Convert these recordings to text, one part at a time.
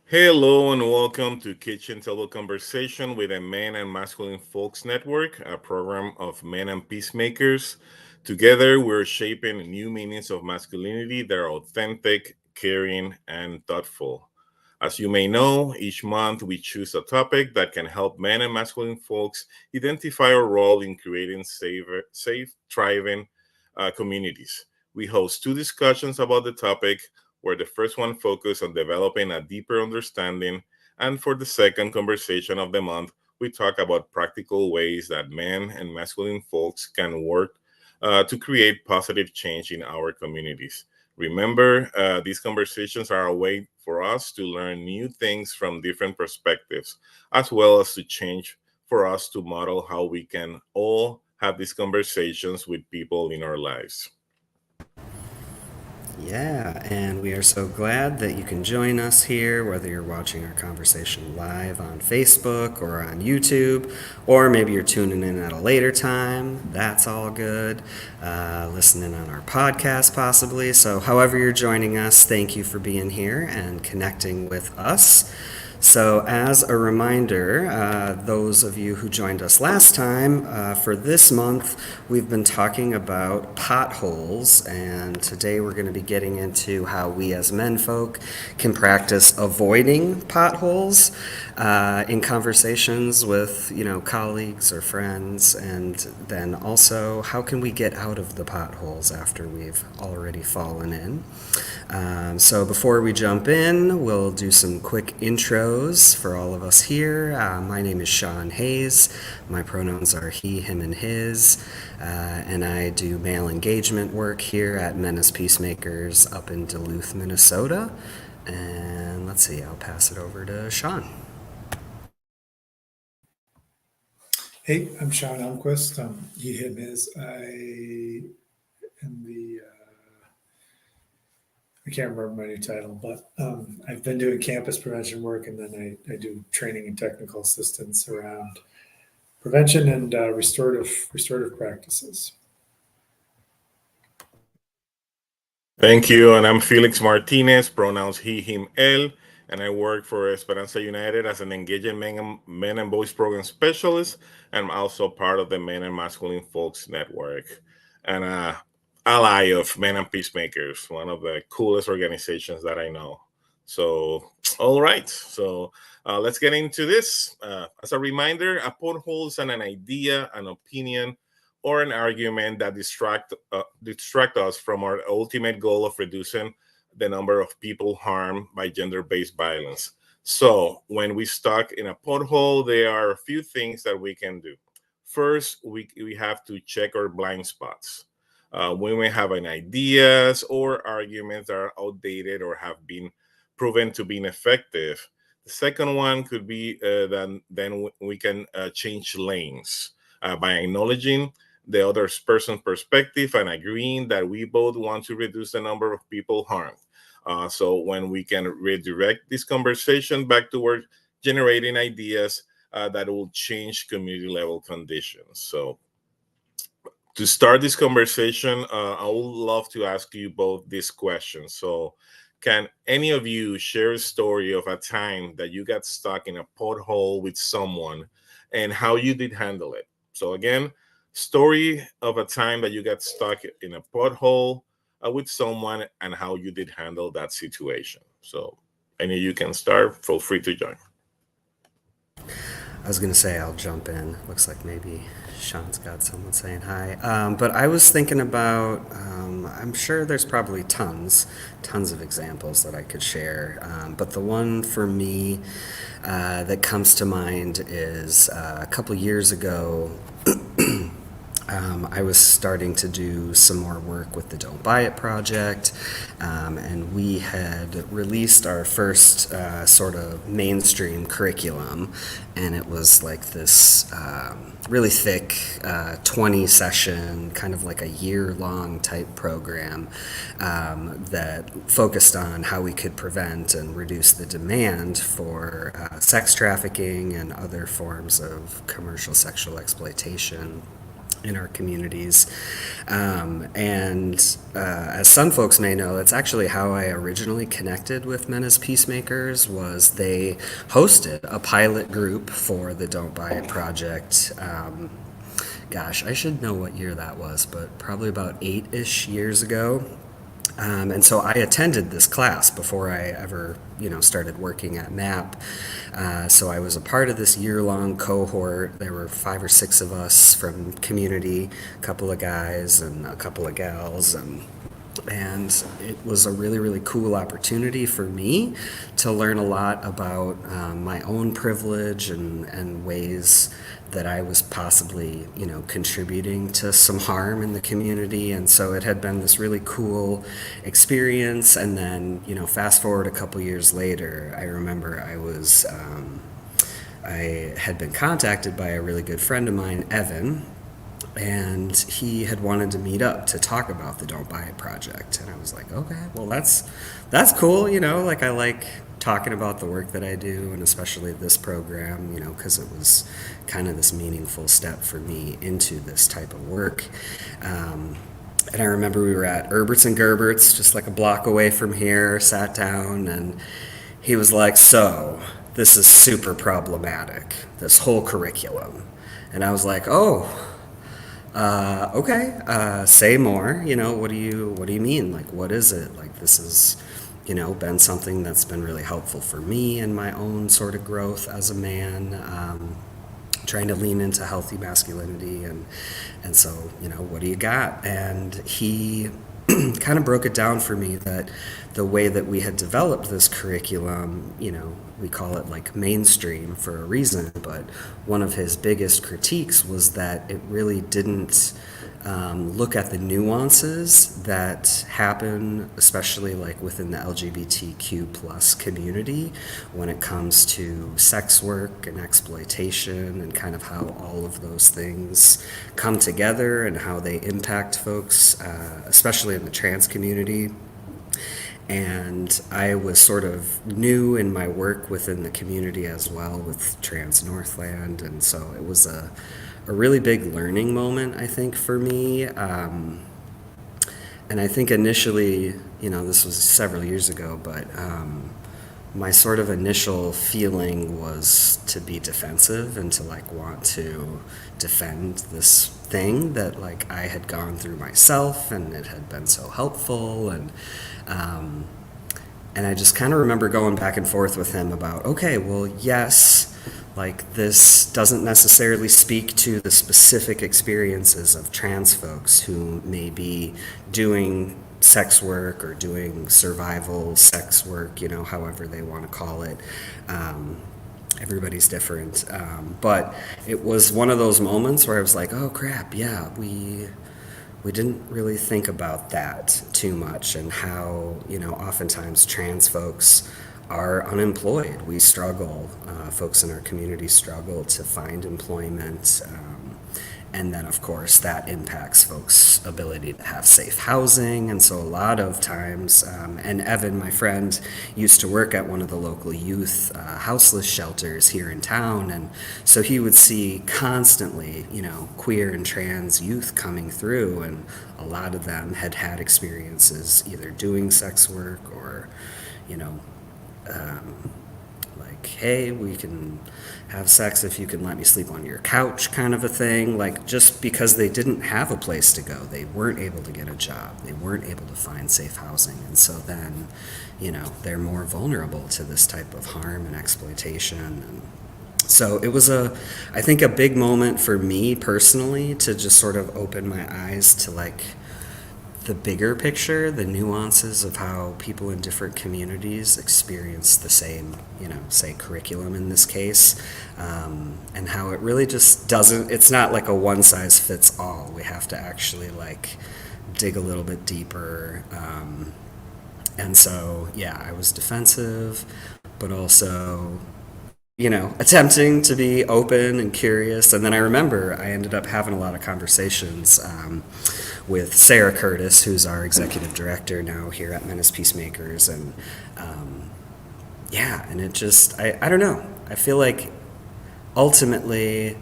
Hello and welcome to Kitchen Table Conversation with a Man and Masculine Folks Network, a program of men and peacemakers. Together, we're shaping new meanings of masculinity that are authentic, caring, and thoughtful. As you may know, each month we choose a topic that can help men and masculine folks identify our role in creating safe thriving communities. We host two discussions about the topic, where the first one focused on developing a deeper understanding, and for the second conversation of the month, we talk about practical ways that men and masculine folks can work to create positive change in our communities. Remember, these conversations are a way for us to learn new things from different perspectives, as well as to change for us to model how we can all have these conversations with people in our lives. Yeah, and we are so glad that you can join us here, whether you're watching our conversation live on Facebook or on YouTube, or maybe you're tuning in at a later time. That's all good. Listening on our podcast, possibly. So, however, you're joining us, thank you for being here and connecting with us. So, as a reminder, those of you who joined us last time, for this month, we've been talking about potholes, and today we're going to be getting into how we as menfolk can practice avoiding potholes in conversations with, colleagues or friends, and then also how can we get out of the potholes after we've already fallen in. So before we jump in, we'll do some quick intros for all of us here. My name is Sean Hayes. My pronouns are he, him, and his. And I do male engagement work here at Men as Peacemakers up in Duluth, Minnesota. And let's see, I'll pass it over to Sean. Hey, I'm Sean Elmquist. He, him, his. I am I can't remember my new title, but I've been doing campus prevention work, and then I do training and technical assistance around prevention and restorative practices. Thank you. And I'm Felix Martinez, pronouns he, him, él, and I work for Esperanza United as an engaging men and boys program specialist. And I'm also part of the Men and Masculine Folks Network and ally of Men and Peacemakers, one of the coolest organizations that I know. So, all right. So, let's get into this. As a reminder, a pothole is an idea, an opinion, or an argument that distract us from our ultimate goal of reducing the number of people harmed by gender-based violence. So when we stuck in a pothole, there are a few things that we can do. First, we have to check our blind spots. We may have an ideas or arguments that are outdated or have been proven to be ineffective. The second one could be then we can change lanes by acknowledging the other person's perspective and agreeing that we both want to reduce the number of people harmed. So when we can redirect this conversation back toward generating ideas that will change community level conditions. So to start this conversation, I would love to ask you both this question. So can any of you share a story of a time that you got stuck in a pothole with someone and how you did handle it? So again, story of a time that you got stuck in a pothole with someone and how you did handle that situation. So any of you can start. Feel free to join. I was going to say I'll jump in. Looks like maybe Sean's got someone saying hi. But I was thinking about, I'm sure there's probably tons of examples that I could share. But the one for me that comes to mind is a couple years ago. I was starting to do some more work with the Don't Buy It project, and we had released our first sort of mainstream curriculum, and it was like this really thick 20 session, kind of like a year-long type program that focused on how we could prevent and reduce the demand for sex trafficking and other forms of commercial sexual exploitation in our communities. And as some folks may know, that's actually how I originally connected with Men as Peacemakers. Was they hosted a pilot group for the Don't Buy It project. Gosh, I should know what year that was, but probably about 8-ish years ago. And so I attended this class before I ever, started working at MAP. So I was a part of this year-long cohort. There were 5 or 6 of us from community, a couple of guys and a couple of gals, and it was a really, really cool opportunity for me to learn a lot about my own privilege and ways that I was possibly, contributing to some harm in the community. And so it had been this really cool experience. And then, fast forward a couple years later, I remember I had been contacted by a really good friend of mine, Evan, and he had wanted to meet up to talk about the Don't Buy It project. And I was like, okay, well, that's cool, like I like talking about the work that I do, and especially this program, because it was kind of this meaningful step for me into this type of work. And I remember we were at Herbert's and Gerbert's, just like a block away from here, sat down, and he was like, so this is super problematic, this whole curriculum. And I was like, oh, okay, say more, what do you mean? Like, what is it? Like, this is, been something that's been really helpful for me in my own sort of growth as a man, trying to lean into healthy masculinity. And so, what do you got? And he kind of broke it down for me that the way that we had developed this curriculum, we call it like mainstream for a reason, but one of his biggest critiques was that it really didn't look at the nuances that happen, especially like within the LGBTQ plus community, when it comes to sex work and exploitation, and kind of how all of those things come together and how they impact folks, especially in the trans community. And I was sort of new in my work within the community as well with Trans Northland, and so it was a really big learning moment, I think, for me. And I think initially, this was several years ago, but my sort of initial feeling was to be defensive and to like want to defend this thing that like I had gone through myself, and it had been so helpful. And I just kind of remember going back and forth with him about, okay, well, yes, like this doesn't necessarily speak to the specific experiences of trans folks who may be doing sex work or doing survival sex work, however they want to call it. Everybody's different. But it was one of those moments where I was like, oh crap, yeah, we didn't really think about that too much, and how, oftentimes trans folks are unemployed. We struggle, folks in our community struggle to find employment. And then, of course, that impacts folks' ability to have safe housing. And so a lot of times, and Evan, my friend, used to work at one of the local youth houseless shelters here in town. And so he would see constantly, queer and trans youth coming through. And a lot of them had had experiences either doing sex work or, like, hey, we can have sex if you can let me sleep on your couch kind of a thing, like just because they didn't have a place to go. They weren't able to get a job. They weren't able to find safe housing. And so then, they're more vulnerable to this type of harm and exploitation. And so it was I think a big moment for me personally to just sort of open my eyes to like the bigger picture, the nuances of how people in different communities experience the same, say curriculum in this case, and how it really just doesn't, it's not like a one size fits all. We have to actually like dig a little bit deeper. And so, yeah, I was defensive, but also, attempting to be open and curious. And then I remember I ended up having a lot of conversations with Sarah Curtis, who's our executive director now here at Men as Peacemakers. And and it just, I don't know. I feel like ultimately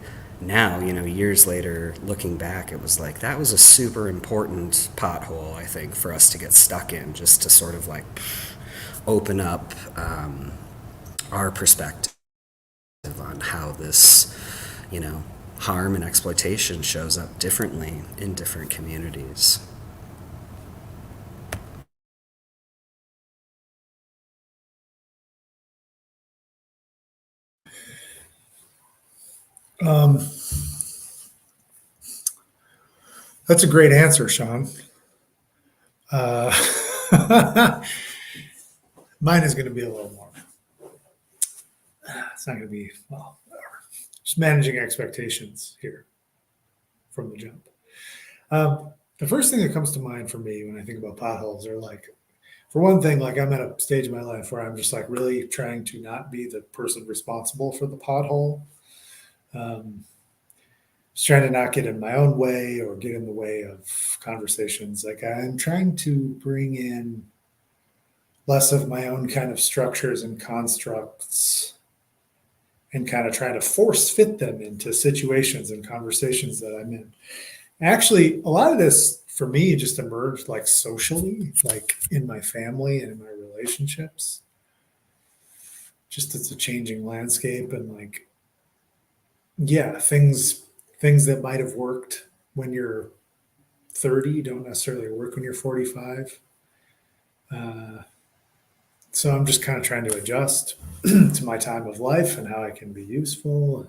now, years later, looking back, it was like that was a super important pothole, I think, for us to get stuck in, just to sort of like open up our perspective on how this, harm and exploitation shows up differently in different communities. That's a great answer, Sean. Mine is going to be a little more. It's not going to be, well, whatever. Just managing expectations here from the jump. The first thing that comes to mind for me when I think about potholes are like, for one thing, like I'm at a stage in my life where I'm just like really trying to not be the person responsible for the pothole. Just trying to not get in my own way or get in the way of conversations. Like I'm trying to bring in less of my own kind of structures and constructs and kind of try to force fit them into situations and conversations that I'm in. Actually, a lot of this for me just emerged like socially, like in my family and in my relationships. Just it's a changing landscape and like, yeah, things that might have worked when you're 30 don't necessarily work when you're 45. So I'm just kind of trying to adjust to my time of life and how I can be useful.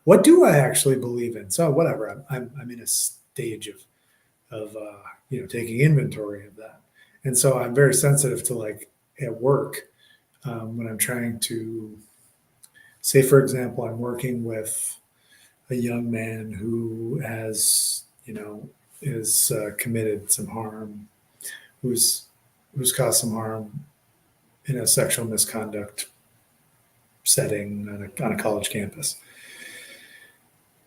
What do I actually believe in? So whatever, I'm in a stage of taking inventory of that, and so I'm very sensitive to like at work when I'm trying to say, for example, I'm working with a young man who has is committed some harm, who's caused some harm in a sexual misconduct setting on a college campus.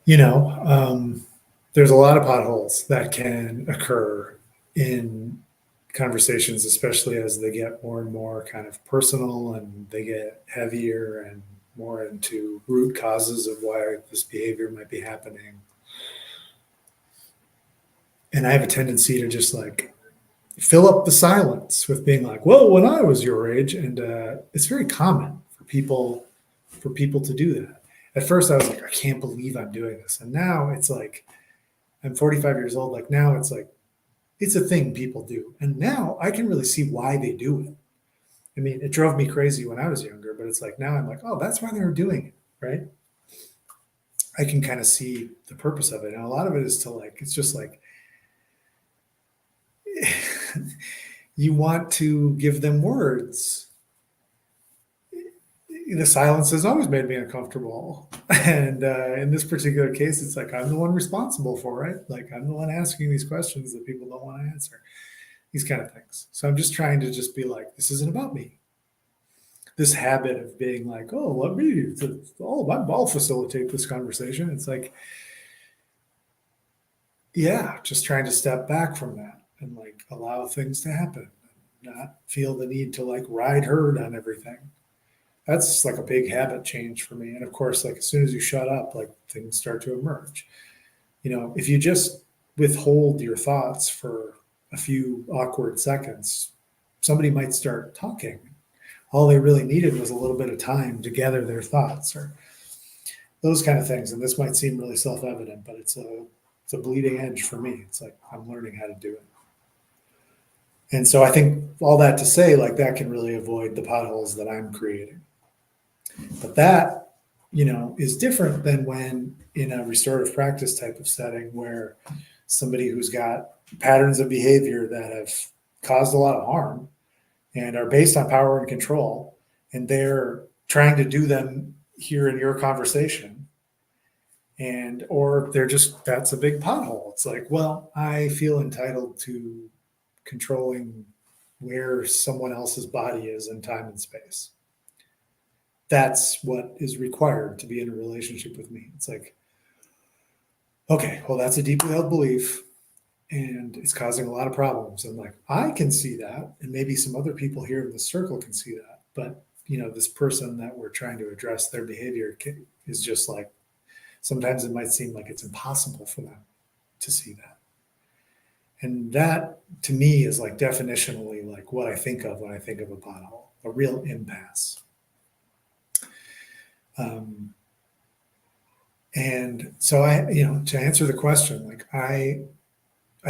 There's a lot of potholes that can occur in conversations, especially as they get more and more kind of personal and they get heavier and more into root causes of why this behavior might be happening. And I have a tendency to just like fill up the silence with being like, "Well, when I was your age," and it's very common for people to do that. At first, I was like, "I can't believe I'm doing this," and now it's like I'm 45 years old. Like now, it's like it's a thing people do, and now I can really see why they do it. I mean, it drove me crazy when I was younger, but it's like now I'm like, "Oh, that's why they were doing it," right? I can kind of see the purpose of it, and a lot of it is to like, it's just like you want to give them words. The silence has always made me uncomfortable. And in this particular case, it's like I'm the one responsible for it. Like I'm the one asking these questions that people don't want to answer, these kind of things. So I'm just trying to just be like, this isn't about me. This habit of being like, oh, let me, I'll facilitate this conversation. It's like, yeah, just trying to step back from that and like allow things to happen, not feel the need to like ride herd on everything. That's like a big habit change for me. And of course, like as soon as you shut up, like things start to emerge. If you just withhold your thoughts for a few awkward seconds, somebody might start talking. All they really needed was a little bit of time to gather their thoughts or those kind of things. And this might seem really self-evident, but it's a bleeding edge for me. It's like I'm learning how to do it. And so I think all that to say, like that can really avoid the potholes that I'm creating. But that, is different than when in a restorative practice type of setting where somebody who's got patterns of behavior that have caused a lot of harm and are based on power and control, and they're trying to do them here in your conversation. And, or they're just, that's a big pothole. It's like, well, I feel entitled to controlling where someone else's body is in time and space. That's what is required to be in a relationship with me. It's like, okay, well, that's a deeply held belief and it's causing a lot of problems. And like, I can see that. And maybe some other people here in the circle can see that. But, this person that we're trying to address their behavior is just like sometimes it might seem like it's impossible for them to see that. And that to me is like definitionally like what I think of when I think of a pothole, a real impasse. And so to answer the question, like I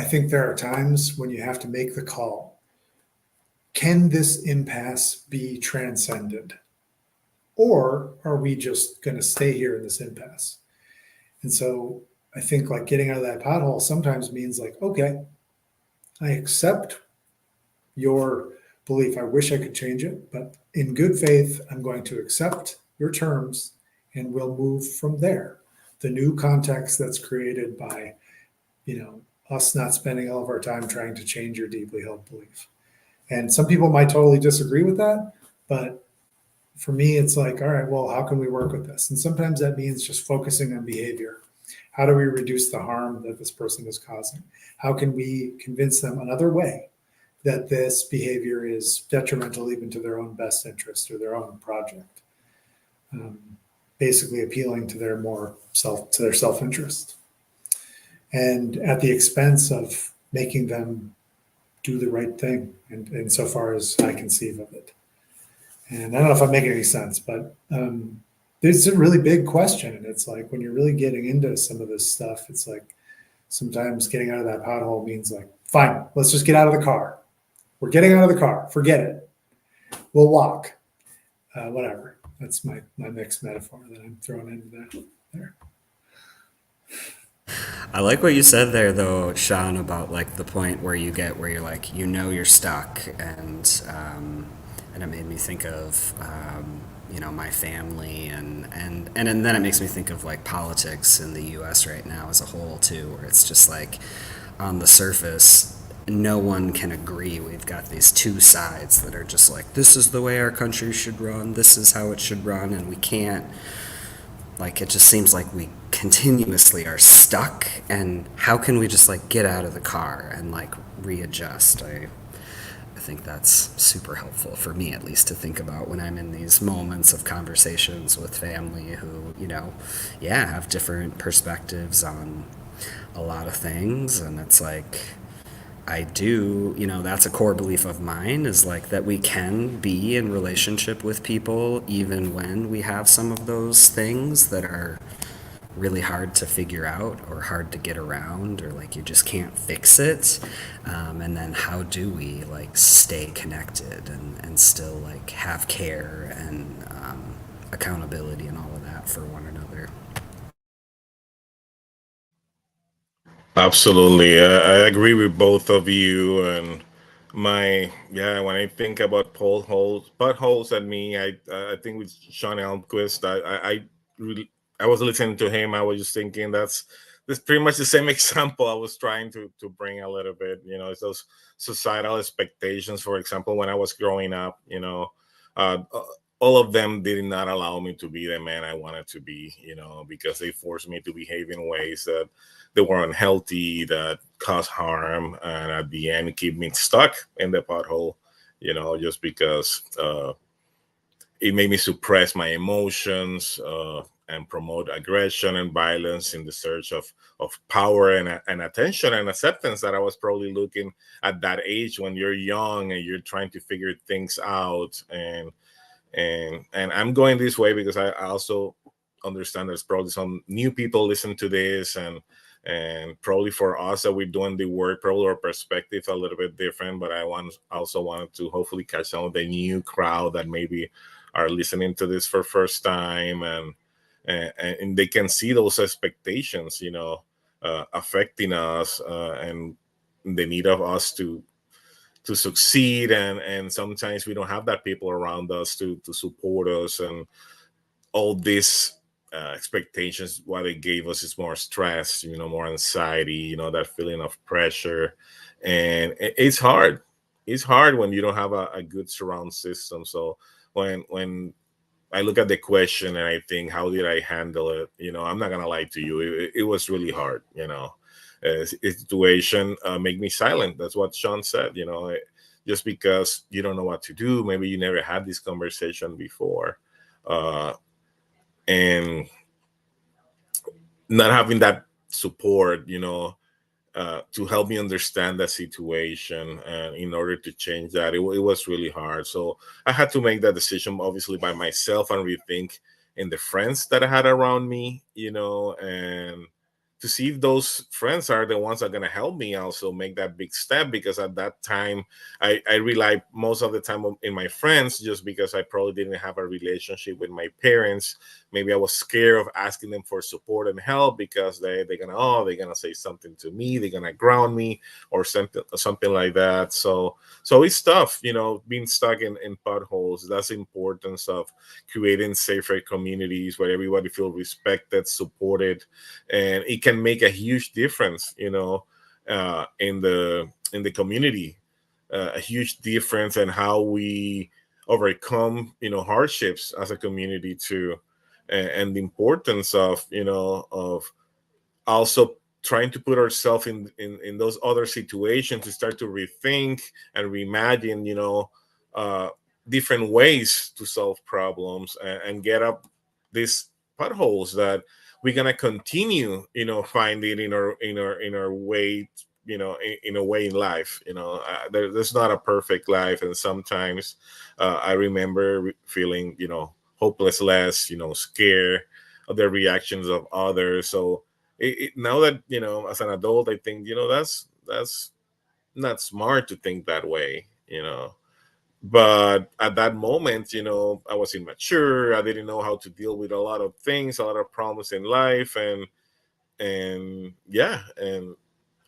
think there are times when you have to make the call. Can this impasse be transcended? Or are we just going to stay here in this impasse? And so I think like getting out of that pothole sometimes means like, okay, I accept your belief. I wish I could change it, but in good faith, I'm going to accept your terms and we'll move from there. The new context that's created by, us not spending all of our time trying to change your deeply held belief. And some people might totally disagree with that, but for me, it's like, all right, well, how can we work with this? And sometimes that means just focusing on behavior. How do we reduce the harm that this person is causing? How can we convince them another way that this behavior is detrimental even to their own best interest or their own project? Basically appealing to their self-interest, and at the expense of making them do the right thing, and insofar as I conceive of it. And I don't know if I'm making any sense, but it's a really big question. And it's like when you're really getting into some of this stuff, it's like sometimes getting out of that pothole means like, fine, let's just get out of the car. We're getting out of the car. Forget it. We'll walk. Whatever. That's my mixed metaphor that I'm throwing into there. I like what you said there, though, Sean, about like the point where you're like, you're stuck, and it made me think of my family, and then it makes me think of like politics in the U.S. right now as a whole too, where it's just like on the surface, no one can agree. We've got these two sides that are just like, this is the way our country should run, this is how it should run, and we can't. Like, it just seems like we continuously are stuck, and how can we just like get out of the car and like readjust? I think that's super helpful for me, at least, to think about when I'm in these moments of conversations with family who, have different perspectives on a lot of things. And it's like, that's a core belief of mine, is like that we can be in relationship with people even when we have some of those things that are really hard to figure out or hard to get around, or like you just can't fix it. And then how do we like stay connected and still like have care and accountability and all of that for one another? Absolutely. I agree with both of you. And when I think about buttholes at me, I think with Sean Elmquist, really, I was listening to him. I was just thinking that's pretty much the same example I was trying to bring a little bit. It's those societal expectations. For example, when I was growing up, uh, all of them did not allow me to be the man I wanted to be, because they forced me to behave in ways that were unhealthy, that caused harm, and at the end keep me stuck in the pothole, just because it made me suppress my emotions, and promote aggression and violence in the search of power and attention and acceptance that I was probably looking at that age when you're young and you're trying to figure things out. And I'm going this way because I also understand there's probably some new people listen to this, and probably for us that we're doing the work, probably our perspective a little bit different. But I also wanted to hopefully catch some of the new crowd that maybe are listening to this for first time, and they can see those expectations, affecting us, and the need of us to succeed, and sometimes we don't have that people around us to support us, and all these expectations, what it gave us is more stress, more anxiety, that feeling of pressure. And it's hard when you don't have a good surround system. So when I look at the question and I think, how did I handle it? I'm not gonna lie to you, it was really hard. Situation make me silent. That's what Sean said. Just because you don't know what to do, maybe you never had this conversation before, and not having that support, to help me understand that situation, and in order to change that, it was really hard. So I had to make that decision, obviously, by myself, and rethink in the friends that I had around me, and to see if those friends are the ones that are going to help me also make that big step. Because at that time, I relied most of the time in my friends, just because I probably didn't have a relationship with my parents. Maybe I was scared of asking them for support and help, because they're gonna say something to me, they're gonna ground me, or something like that. So it's tough, being stuck in potholes. That's the importance of creating safer communities where everybody feels respected, supported, and it can make a huge difference, in the community, a huge difference in how we overcome, hardships as a community too, and the importance of, of also trying to put ourselves in those other situations, to start to rethink and reimagine, uh, different ways to solve problems, and get up these potholes that we're gonna continue, finding in our way, in a way in life. There's not a perfect life, and sometimes I remember feeling, hopeless, scared of the reactions of others. So now that, as an adult, I think, that's not smart to think that way. But at that moment, I was immature. I didn't know how to deal with a lot of things, a lot of problems in life, and yeah, and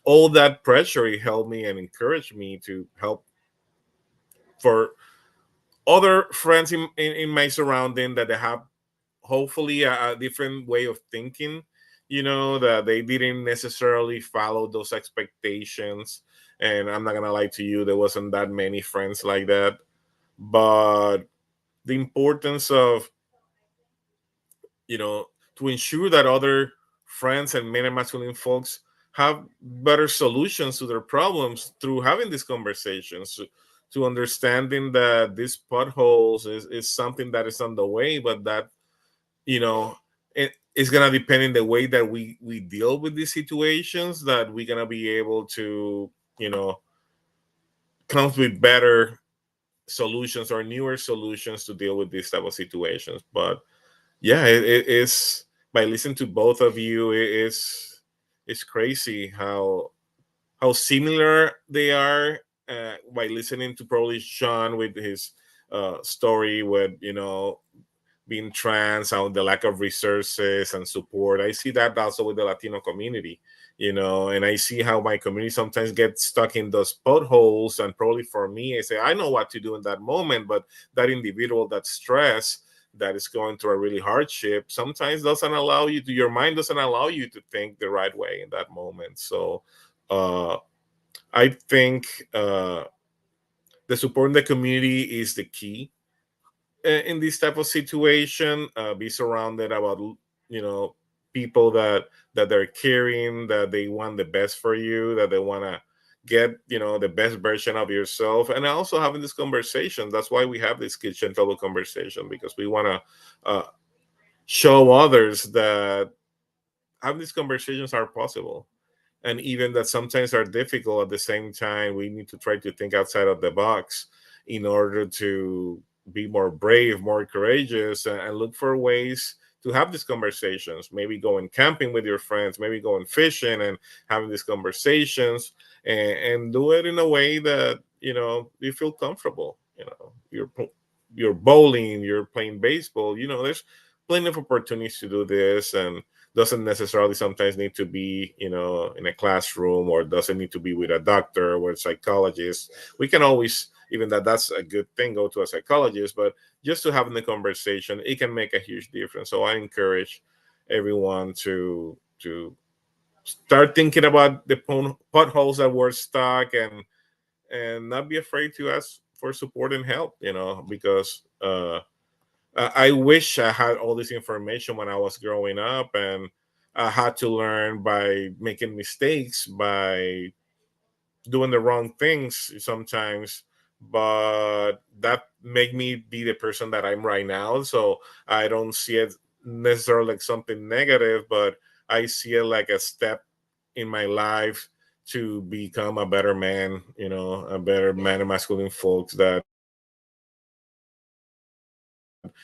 all that pressure, it helped me and encouraged me to help for other friends in my surrounding, that they have hopefully a different way of thinking, that they didn't necessarily follow those expectations. And I'm not gonna lie to you, there wasn't that many friends like that. But the importance of, you know to ensure that other friends and men and masculine folks have better solutions to their problems through having these conversations, to understanding that these potholes is something that is on the way, but that, you know it is going to depend in the way that we deal with these situations, that we're going to be able to, you know come with better solutions or newer solutions to deal with these type of situations. But yeah, it is, by listening to both of you, it's crazy how similar they are, by listening to probably Sean with his story with, being trans, and the lack of resources and support. I see that also with the Latino community, and I see how my community sometimes gets stuck in those potholes. And probably for me, I say, I know what to do in that moment, but that individual, that stress, that is going through a really hardship, sometimes doesn't allow you to, your mind doesn't allow you to think the right way in that moment. So, uh, I think the support in the community is the key, in this type of situation. Be surrounded about, you know people that they're caring, that they want the best for you, that they want to get, the best version of yourself. And also having this conversation, that's why we have this kitchen table conversation, because we want to show others that having these conversations are possible, and even that sometimes are difficult. At the same time, we need to try to think outside of the box in order to be more brave, more courageous, and look for ways to have these conversations. Maybe going camping with your friends, maybe going fishing and having these conversations, and do it in a way that, you feel comfortable. You're bowling, you're playing baseball. There's plenty of opportunities to do this, and doesn't necessarily sometimes need to be, in a classroom, or doesn't need to be with a doctor or with a psychologist. We can always, even that's a good thing, go to a psychologist. But just to having the conversation, it can make a huge difference. So I encourage everyone to start thinking about the potholes that were stuck, and not be afraid to ask for support and help, because I wish I had all this information when I was growing up, and I had to learn by making mistakes, by doing the wrong things sometimes. But that made me be the person that I'm right now. So I don't see it necessarily like something negative, but I see it like a step in my life to become a better man, a better man of masculine folks that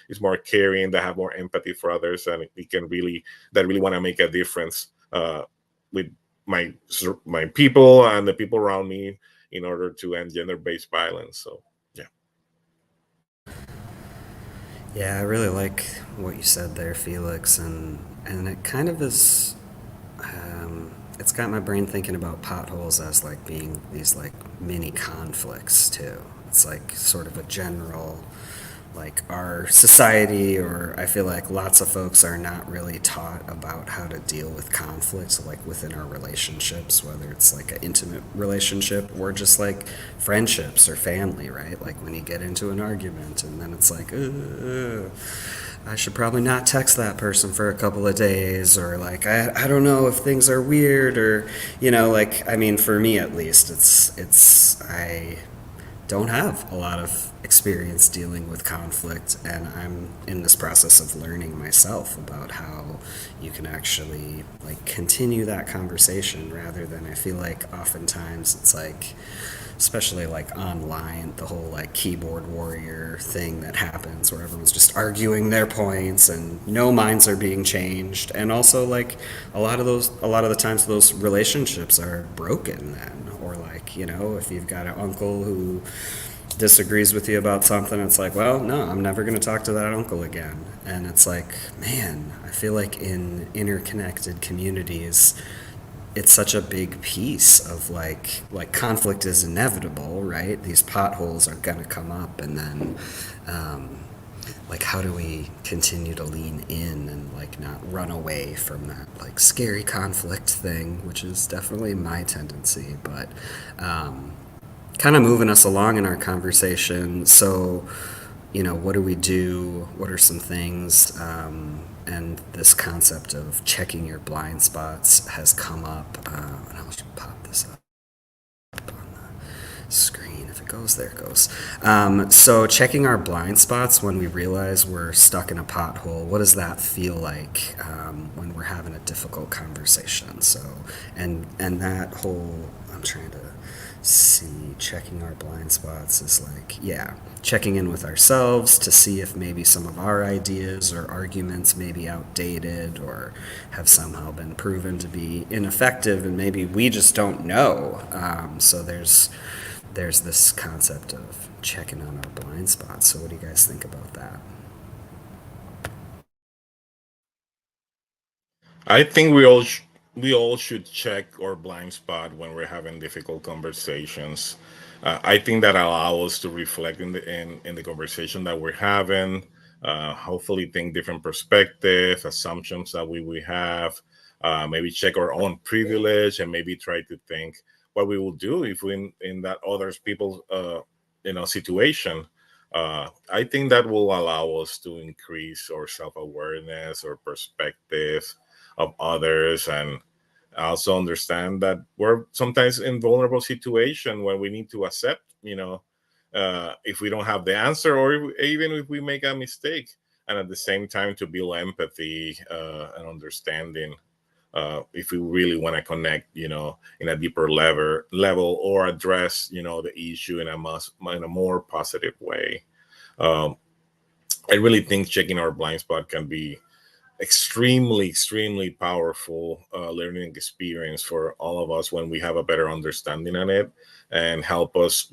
is more caring, that have more empathy for others, and it can really that really want to make a difference with my people and the people around me in order to end gender-based violence. So yeah. Yeah, I really like what you said there, Felix, and it kind of is. It's got my brain thinking about potholes as like being these like mini conflicts too. It's like sort of a general, like our society, or I feel like lots of folks are not really taught about how to deal with conflicts, like within our relationships, whether it's like an intimate relationship or just like friendships or family, right? Like when you get into an argument and then it's like, I should probably not text that person for a couple of days, or like I don't know if things are weird, or like, I mean, for me at least, it's I don't have a lot of experience dealing with conflict, and I'm in this process of learning myself about how you can actually like continue that conversation, rather than, I feel like oftentimes it's like, especially like online, the whole like keyboard warrior thing that happens where everyone's just arguing their points and no minds are being changed. And also like a lot of the times those relationships are broken then, or like, if you've got an uncle who disagrees with you about something, it's like, well, no, I'm never going to talk to that uncle again. And it's like, man, I feel like in interconnected communities, it's such a big piece of like conflict is inevitable, right? These potholes are gonna come up, and then like how do we continue to lean in and like not run away from that like scary conflict thing, which is definitely my tendency, but kind of moving us along in our conversation. So, what do we do? What are some things? And this concept of checking your blind spots has come up. And I'll just pop this up on the screen. If it goes, there it goes. So, checking our blind spots when we realize we're stuck in a pothole, what does that feel like when we're having a difficult conversation? So, and that whole, I'm trying to see, checking our blind spots is like, yeah, checking in with ourselves to see if maybe some of our ideas or arguments may be outdated or have somehow been proven to be ineffective, and maybe we just don't know. So there's this concept of checking on our blind spots. So what do you guys think about that? I think we all should check our blind spot when we're having difficult conversations. I think that allows us to reflect in the conversation that we're having. Hopefully, think different perspectives, assumptions that we have. Maybe check our own privilege, and maybe try to think what we will do if we in that others people situation. I think that will allow us to increase our self awareness or perspective of others, and also understand that we're sometimes in vulnerable situation when we need to accept, if we don't have the answer, or even if we make a mistake, and at the same time to build empathy and understanding, if we really want to connect, in a deeper level, or address, the issue in a more positive way. um, I really think checking our blind spot can be extremely powerful learning experience for all of us when we have a better understanding on it, and help us,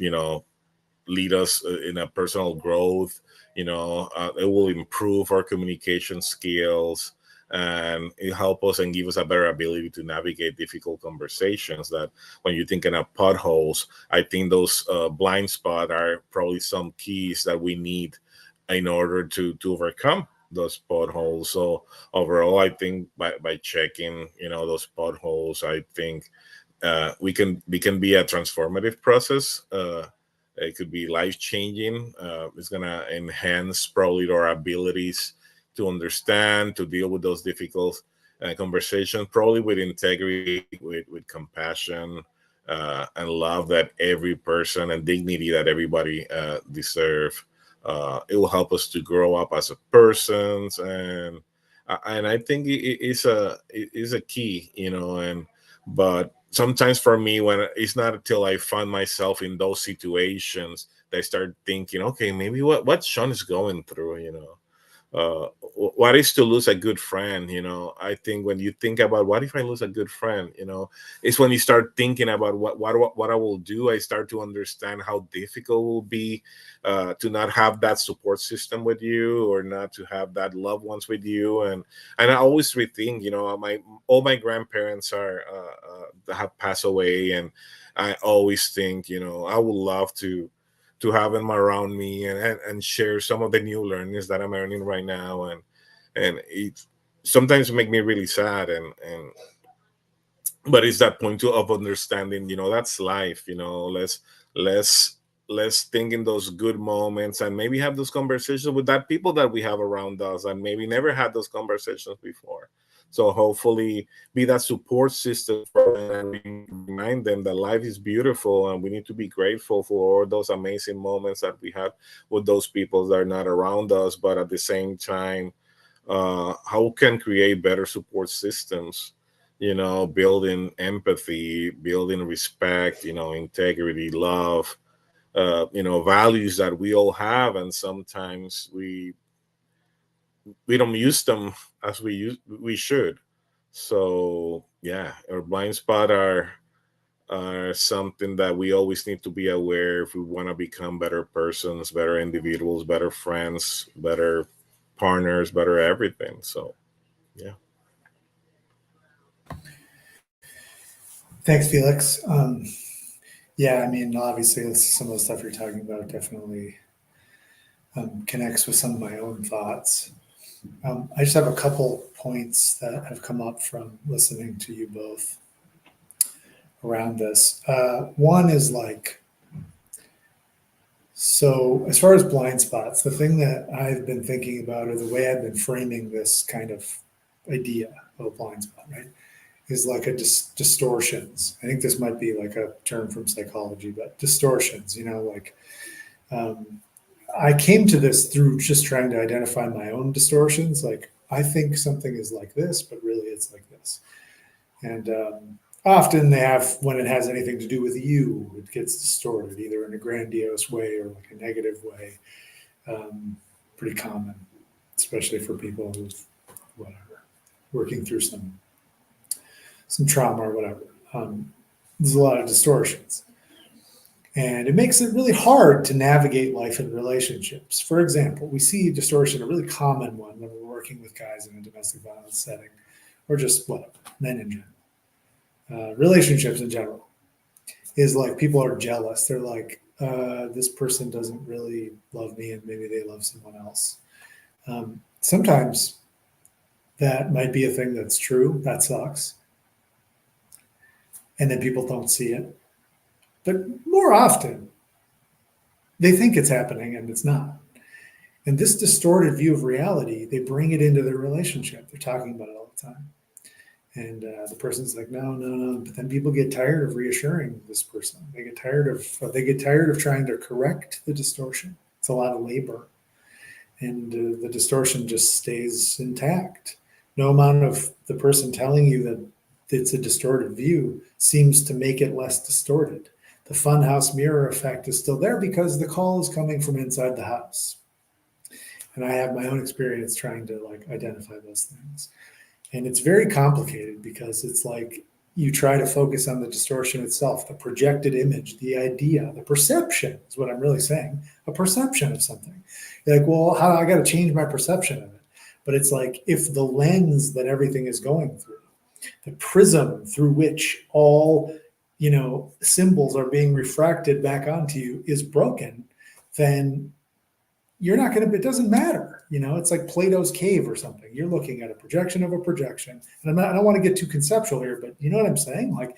lead us in a personal growth. It will improve our communication skills, and it help us and give us a better ability to navigate difficult conversations. That when you're thinking of potholes, I think those blind spot are probably some keys that we need in order to overcome those potholes. So overall, I think by checking, those potholes, I think we can be a transformative process. It could be life changing. It's gonna enhance probably our abilities to understand, to deal with those difficult conversations, probably with integrity, with compassion, and love that every person, and dignity that everybody deserve. It will help us to grow up as a persons, and And I think it is a key, and but sometimes for me, when it's not until I find myself in those situations that I start thinking, okay, maybe what Sean is going through, what is to lose a good friend. I think when you think about what if I lose a good friend, it's when you start thinking about what I will do. I start to understand how difficult it will be to not have that support system with you, or not to have that loved ones with you. And I always rethink, my all my grandparents are have passed away, and I always think, I would love to have them around me, and share some of the new learnings that I'm learning right now. And it sometimes make me really sad, and but it's that point of understanding, that's life. Let's let's think in those good moments, and maybe have those conversations with that people that we have around us, and maybe never had those conversations before. So hopefully be that support system for them, and remind them that life is beautiful, and we need to be grateful for all those amazing moments that we have with those people that are not around us. But at the same time, how can create better support systems, building empathy, building respect, integrity, love, values that we all have, and sometimes we don't use them as we should. So yeah, our blind spot are something that we always need to be aware if we want to become better persons, better individuals, better friends, better partners, better everything. So yeah. Thanks, Felix. Yeah, I mean, obviously, some of the stuff you're talking about definitely connects with some of my own thoughts. I just have a couple points that have come up from listening to you both around this. One is like, so as far as blind spots, the thing that I've been thinking about, or the way I've been framing this kind of idea of a blind spot, right, is like a distortions. I think this might be like a term from psychology, but distortions, like um, I came to this through just trying to identify my own distortions. Like I think something is like this, but really it's like this. And often they have, when it has anything to do with you, it gets distorted either in a grandiose way or like a negative way. Pretty common, especially for people who've whatever working through some trauma or whatever. There's a lot of distortions. And it makes it really hard to navigate life and relationships. For example, we see distortion, a really common one when we're working with guys in a domestic violence setting, or just whatever, men in general. Relationships in general is like people are jealous. They're like, this person doesn't really love me, and maybe they love someone else. Sometimes that might be a thing that's true. That sucks. And then people don't see it. But more often, they think it's happening and it's not. And this distorted view of reality, they bring it into their relationship. They're talking about it all the time. And the person's like, no, no, no. But then people get tired of reassuring this person. They get tired of trying to correct the distortion. It's a lot of labor. And the distortion just stays intact. No amount of the person telling you that it's a distorted view seems to make it less distorted. The funhouse mirror effect is still there because the call is coming from inside the house. And I have my own experience trying to like identify those things. And it's very complicated because it's like you try to focus on the distortion itself, the projected image, the idea, the perception is what I'm really saying, a perception of something. You're like, well, how I got to change my perception of it. But it's like if the lens that everything is going through, the prism through which all symbols are being refracted back onto you is broken, then you're not going to, it doesn't matter. It's like Plato's cave or something. You're looking at a projection of a projection. And I don't want to get too conceptual here, but you know what I'm saying? Like,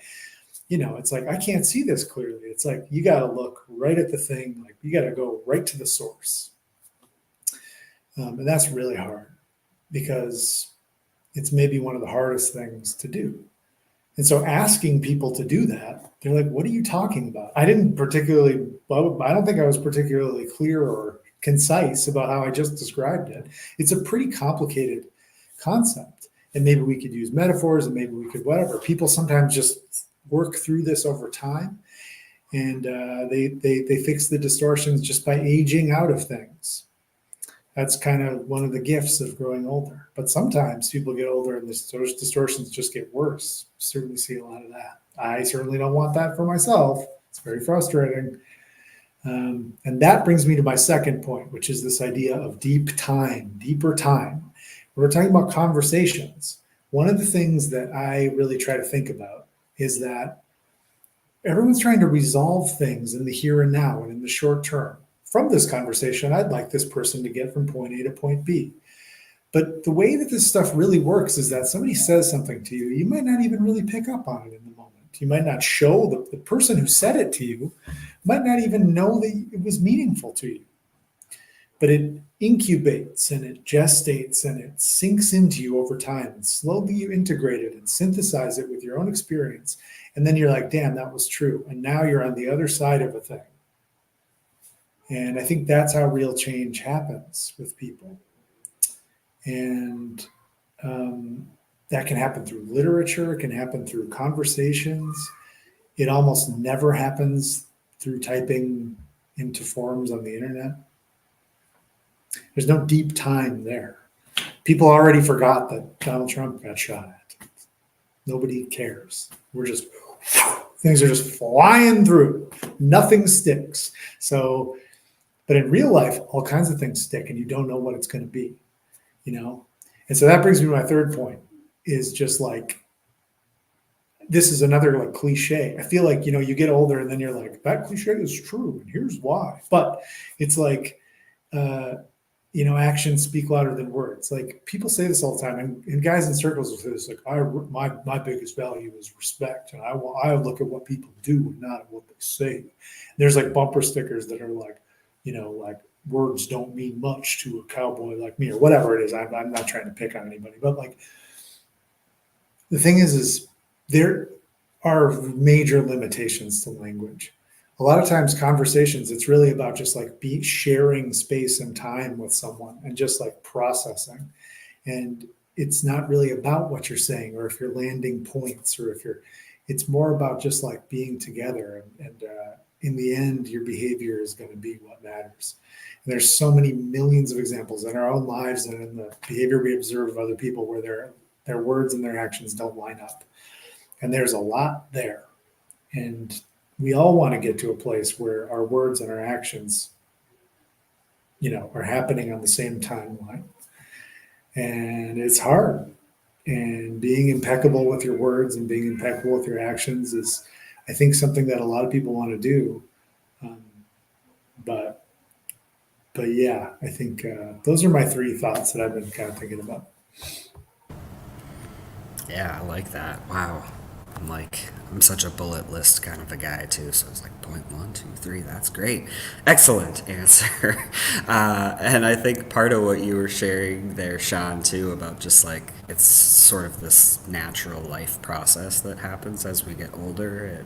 it's like, I can't see this clearly. It's like, you got to look right at the thing. Like you got to go right to the source. And that's really hard because it's maybe one of the hardest things to do. And so asking people to do that, they're like, what are you talking about? I don't think I was particularly clear or concise about how I just described it. It's a pretty complicated concept. And maybe we could use metaphors, and maybe we could whatever. People sometimes just work through this over time, and they fix the distortions just by aging out of things. That's kind of one of the gifts of growing older. But sometimes people get older and those distortions just get worse. Certainly see a lot of that. I certainly don't want that for myself. It's very frustrating. And that brings me to my second point, which is this idea of deep time, deeper time. When we're talking about conversations, one of the things that I really try to think about is that everyone's trying to resolve things in the here and now and in the short term. From this conversation, I'd like this person to get from point A to point B. But the way that this stuff really works is that somebody says something to you, you might not even really pick up on it in the moment. You might not show the person who said it to you, might not even know that it was meaningful to you. But it incubates and it gestates and it sinks into you over time, and slowly you integrate it and synthesize it with your own experience. And then you're like, damn, that was true. And now you're on the other side of a thing. And I think that's how real change happens with people. And that can happen through literature, it can happen through conversations. It almost never happens through typing into forums on the internet. There's no deep time there. People already forgot that Donald Trump got shot at. Nobody cares. We're just, things are just flying through. Nothing sticks. So, but in real life, all kinds of things stick and you don't know what it's going to be, you know? And so that brings me to my third point, is just like, this is another like cliche. I feel like, you know, you get older and then you're like, that cliche is true and here's why. But it's like, you know, actions speak louder than words. Like people say this all the time, and guys in circles will say this, like, my biggest value is respect, and I look at what people do and not at what they say. There's like bumper stickers that are like, you know, like words don't mean much to a cowboy like me, or whatever it is. I'm not trying to pick on anybody, but like the thing is there are major limitations to language. A lot of times conversations, it's really about just like sharing space and time with someone and just like processing. And it's not really about what you're saying or if you're landing points or if it's more about just like being together. And in the end, your behavior is going to be what matters. And there's so many millions of examples in our own lives and in the behavior we observe of other people where their words and their actions don't line up. And there's a lot there. And we all want to get to a place where our words and our actions, you know, are happening on the same timeline. And it's hard. And being impeccable with your words and being impeccable with your actions is, I think, something that a lot of people want to do. But yeah, I think those are my three thoughts that I've been kind of thinking about. Yeah, I like that. Wow. I'm such a bullet list kind of a guy too. So it's like point 1, 2, 3. That's great. Excellent answer. And I think part of what you were sharing there, Sean, too, about just like it's sort of this natural life process that happens as we get older.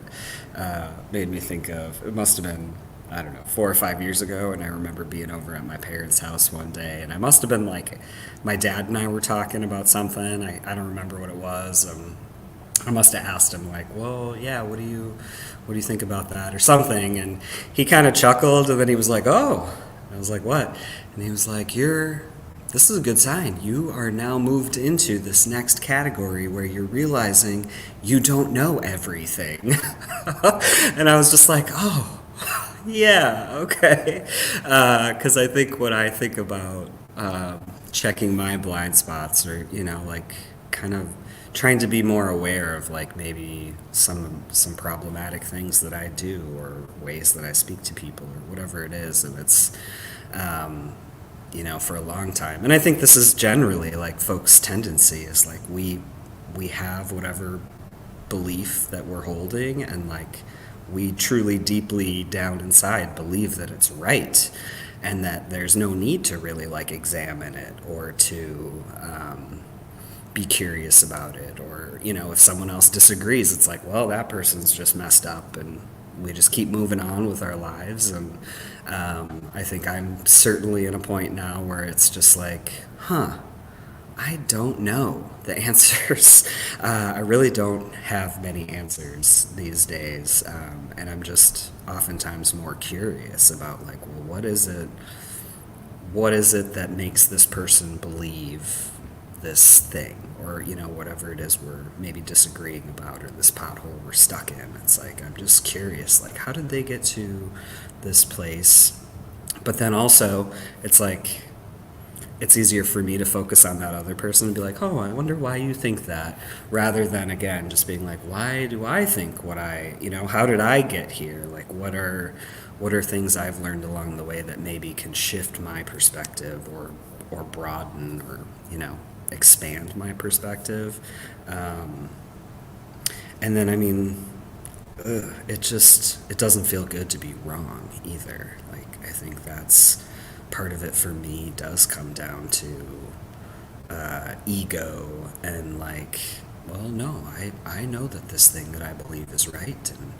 It made me think of, it must have been, I don't know, 4 or 5 years ago. And I remember being over at my parents' house one day, and I must have been like, my dad and I were talking about something. I don't remember what it was. I must have asked him like, well, yeah, what do you think about that or something? And he kind of chuckled, and then he was like, oh. I was like, what? And he was like, this is a good sign. You are now moved into this next category where you're realizing you don't know everything. And I was just like, oh, yeah, okay. Because I think when I think about checking my blind spots, or, you know, like kind of trying to be more aware of like maybe some problematic things that I do or ways that I speak to people or whatever it is. And it's, you know, for a long time. And I think this is generally like folks' tendency is like we have whatever belief that we're holding, and like we truly deeply down inside believe that it's right, and that there's no need to really like examine it or to be curious about it. Or, you know, if someone else disagrees, it's like, well, that person's just messed up, and we just keep moving on with our lives. And I think I'm certainly in a point now where it's just like, I don't know the answers. I really don't have many answers these days, and I'm just oftentimes more curious about like, well, what is it? What is it that makes this person believe this thing, or whatever it is we're maybe disagreeing about, or this pothole we're stuck in? It's like I'm just curious, like, how did they get to this place? But then also, it's like it's easier for me to focus on that other person and be like, oh, I wonder why you think that, rather than again just being like, why do I think what how did I get here? Like, what are things I've learned along the way that maybe can shift my perspective, or broaden, or expand my perspective. And then, I mean, it doesn't feel good to be wrong either. Like, I think that's part of it for me does come down to ego, and like, well, no, I know that this thing that I believe is right. And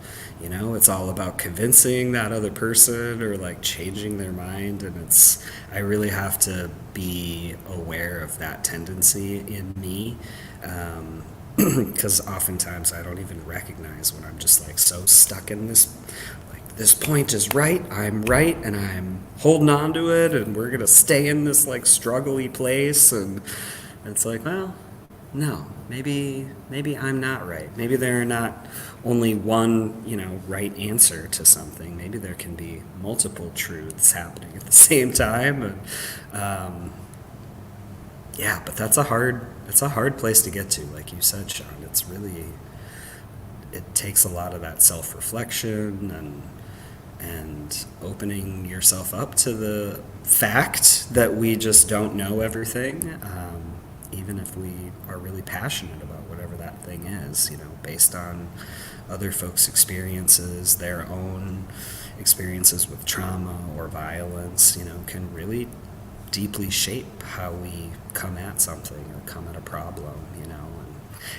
it's all about convincing that other person, or like changing their mind. And I really have to be aware of that tendency in me, because oftentimes I don't even recognize when I'm just like so stuck in this, like, this point is right, I'm right, and I'm holding on to it, and we're gonna stay in this like struggly place. And it's like, well, no, maybe I'm not right. Maybe there are not only one, right answer to something. Maybe there can be multiple truths happening at the same time. And yeah, but it's a hard place to get to, like you said, Sean. It takes a lot of that self-reflection, and opening yourself up to the fact that we just don't know everything, even if we are really passionate about whatever that thing is, based on other folks' experiences, their own experiences with trauma or violence, can really deeply shape how we come at something or come at a problem,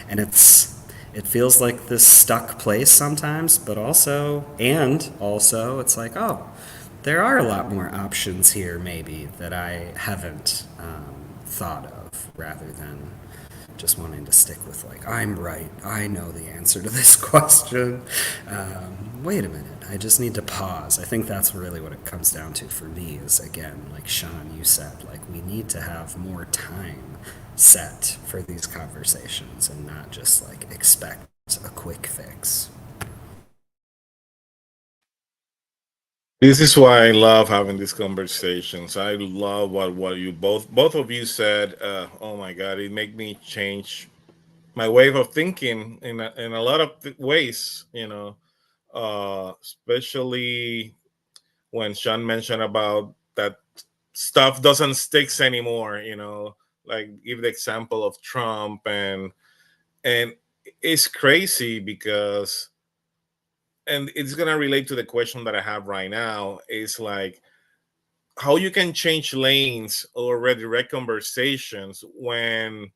and it feels like this stuck place sometimes, but also it's like, oh, there are a lot more options here maybe that I haven't thought of, rather than just wanting to stick with like, I'm right, I know the answer to this question. Wait a minute, I just need to pause. I think that's really what it comes down to for me, is again, like Sean, you said, like, we need to have more time set for these conversations, and not just like expect a quick fix. This is why I love having these conversations. I love what you both of you said. Oh my God, it made me change my way of thinking in a lot of ways. Especially when Sean mentioned about that stuff doesn't sticks anymore. Like give the example of Trump, and it's crazy because, and it's gonna relate to the question that I have right now. Is like how you can change lanes or redirect conversations when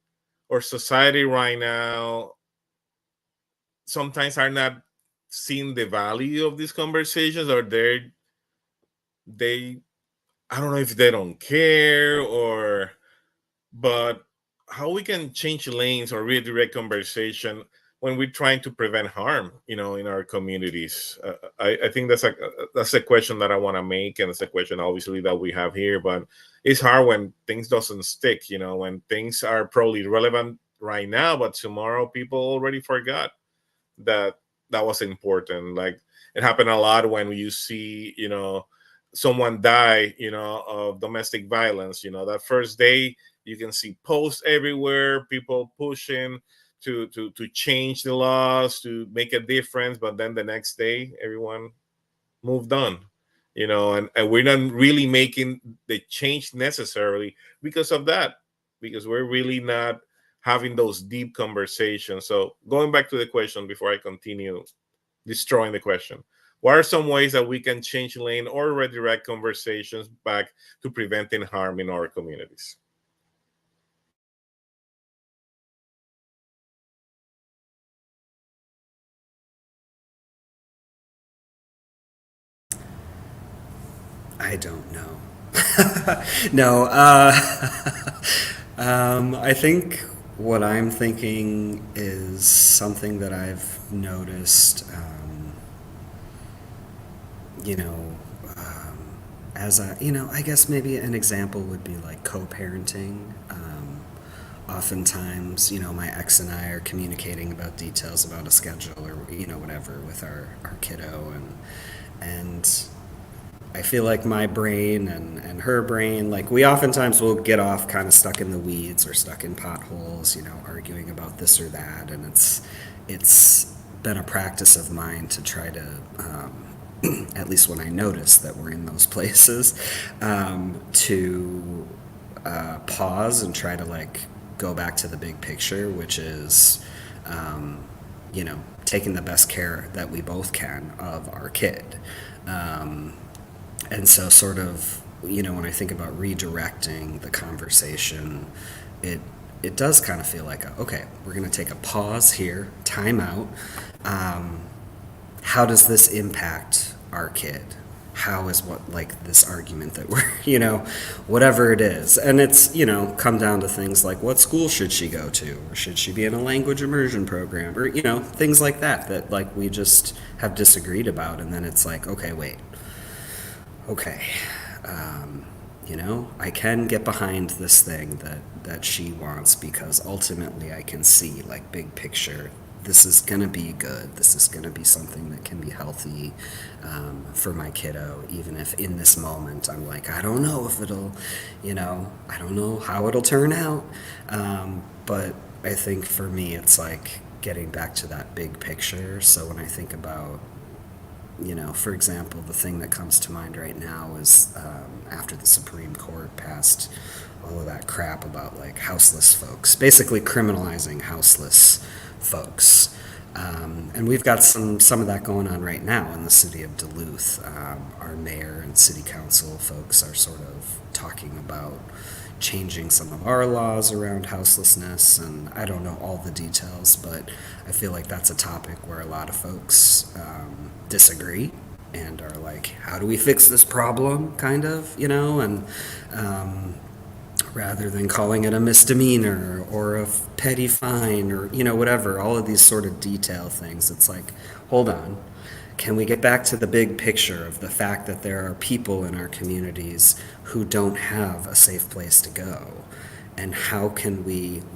our society right now sometimes are not seeing the value of these conversations, or they I don't know if they don't care, or but how we can change lanes or redirect conversation when we're trying to prevent harm, in our communities. I think that's a question that I want to make, and it's a question obviously that we have here. But it's hard when things doesn't stick, when things are probably relevant right now, but tomorrow people already forgot that that was important. Like it happened a lot when you see, someone die, of domestic violence. That first day you can see posts everywhere, people pushing to change the laws to make a difference, but then the next day everyone moved on. And we're not really making the change necessarily because of that, because we're really not having those deep conversations. So going back to the question before I continue destroying the question, what are some ways that we can change lane or redirect conversations back to preventing harm in our communities? I don't know. No, I think what I'm thinking is something that I've noticed, you know, as a, I guess maybe an example would be like co-parenting. Oftentimes, my ex and I are communicating about details about a schedule or, whatever with our kiddo. And I feel like my brain and her brain, like we oftentimes will get off kind of stuck in the weeds or stuck in potholes, arguing about this or that. And it's been a practice of mine to try to, at least when I notice that we're in those places, to pause and try to like go back to the big picture, which is, taking the best care that we both can of our kid. And so, sort of, when I think about redirecting the conversation, it it does kind of feel like, okay, we're going to take a pause here, time out. How does this impact our kid? How is what like this argument that we're, whatever it is. And it's, come down to things like what school should she go to? Or should she be in a language immersion program? Or, things like that, that like we just have disagreed about. And then it's like, okay, wait, okay, I can get behind this thing that she wants because ultimately I can see like big picture. This is gonna be good. This is gonna be something that can be healthy for my kiddo, even if in this moment I'm like, I don't know if it'll, I don't know how it'll turn out. But I think for me, it's like getting back to that big picture. So when I think about for example, the thing that comes to mind right now is after the Supreme Court passed all of that crap about like houseless folks, basically criminalizing houseless folks. And we've got some of that going on right now in the city of Duluth. Our mayor and city council folks are sort of talking about changing some of our laws around houselessness, and I don't know all the details, but I feel like that's a topic where a lot of folks disagree and are like, how do we fix this problem, kind of, and rather than calling it a misdemeanor or a petty fine or, whatever, all of these sort of detail things, it's like, hold on. Can we get back to the big picture of the fact that there are people in our communities who don't have a safe place to go? And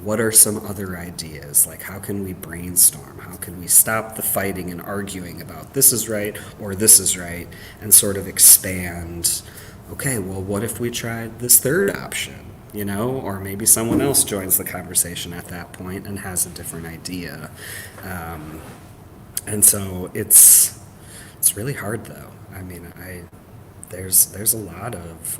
what are some other ideas? Like, how can we brainstorm? How can we stop the fighting and arguing about this is right or this is right and sort of expand? Okay, well, what if we tried this third option? Or maybe someone else joins the conversation at that point and has a different idea. And so it's really hard though. I mean, there's a lot of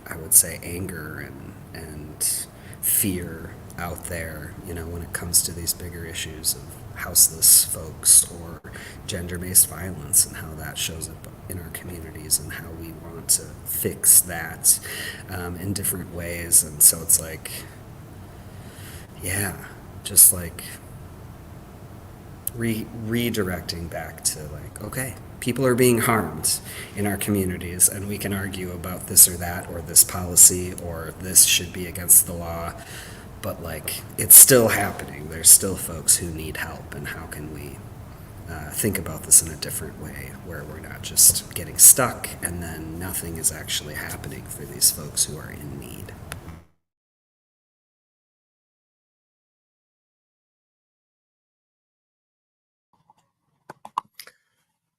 I would say anger and fear out there, when it comes to these bigger issues of houseless folks or gender-based violence and how that shows up in our communities and how we want to fix that in different ways. And so it's like, yeah, just like redirecting back to like, okay, people are being harmed in our communities and we can argue about this or that or this policy or this should be against the law, but like it's still happening. There's still folks who need help, and how can we think about this in a different way where we're not just getting stuck and then nothing is actually happening for these folks who are in need.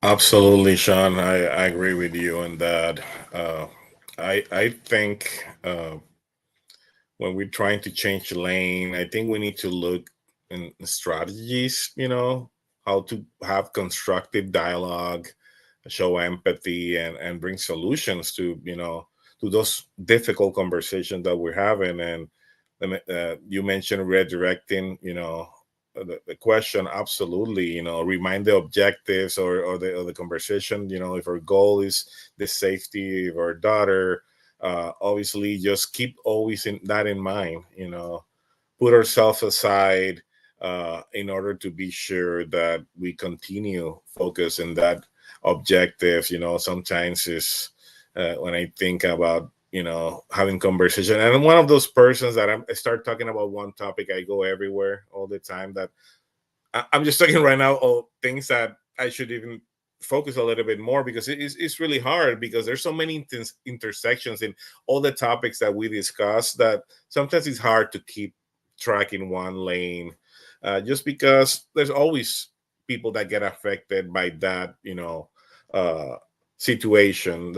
Absolutely, Sean. I agree with you on that. I think when we're trying to change the lane, I think we need to look in strategies, how to have constructive dialogue, show empathy, and bring solutions to, to those difficult conversations that we're having. And you mentioned redirecting, the question. Absolutely, remind the objectives or the conversation. If our goal is the safety of our daughter, obviously just keep always that in mind. Put ourselves aside in order to be sure that we continue focus in that objective. Sometimes is when I think about having conversation. And I'm one of those persons that I start talking about one topic, I go everywhere all the time. That I'm just talking right now of things that I should even focus a little bit more, because it's really hard, because there's so many intersections in all the topics that we discuss, that sometimes it's hard to keep track in one lane, just because there's always people that get affected by that, uh, situation.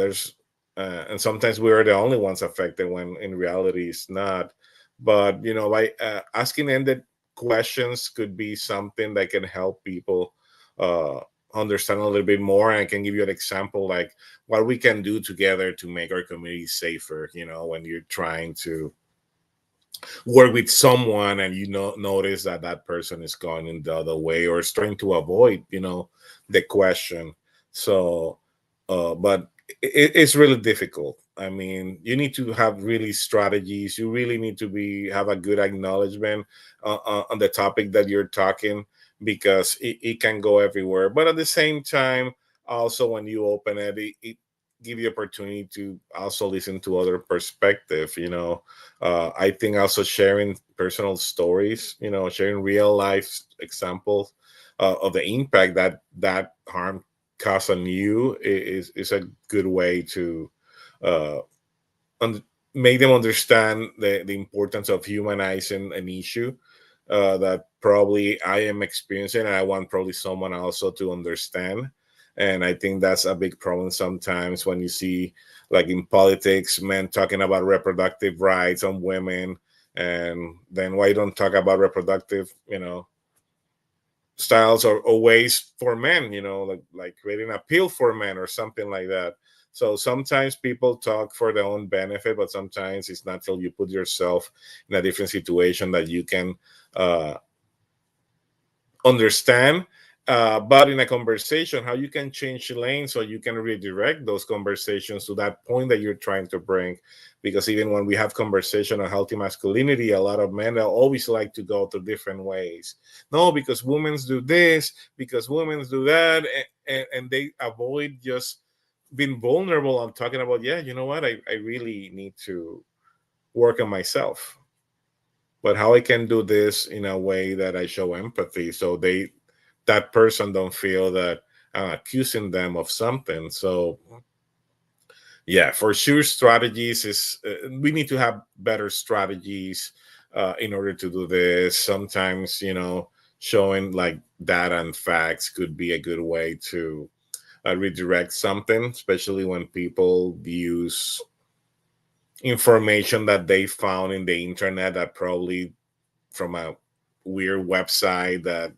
And sometimes we are the only ones affected, when in reality it's not. But by asking ended questions could be something that can help people uh, understand a little bit more. And I can give you an example, like what we can do together to make our community safer. When you're trying to work with someone, and notice that that person is going in the other way, or is trying to avoid the question. So but it's really difficult. I mean, you need to have really strategies. You really need to be have a good acknowledgement on the topic that you're talking, because it can go everywhere. But at the same time, also when you open it give you opportunity to also listen to other perspective. I think also sharing personal stories, sharing real life examples of the impact that harm cause on you is a good way to uh, un- make them understand the importance of humanizing an issue that probably I am experiencing, and I want probably someone also to understand. And I think that's a big problem sometimes, when you see, like in politics, men talking about reproductive rights on women, and then why don't talk about reproductive, styles, or ways for men, like creating a pill for men or something like that. So sometimes people talk for their own benefit, but sometimes it's not till you put yourself in a different situation that you can uh, understand. But in a conversation, how you can change the lane, so you can redirect those conversations to that point that you're trying to bring. Because even when we have conversation on healthy masculinity, a lot of men, they'll always like to go to different ways. No, because women do this, because women do that, and they avoid just being vulnerable and talking about, yeah, you know what, I really need to work on myself, but how I can do this in a way that I show empathy, so that person don't feel that I'm accusing them of something. So yeah, for sure, strategies is we need to have better strategies in order to do this. Sometimes showing like data and facts could be a good way to redirect something, especially when people use information that they found in the internet, that probably from a weird website, that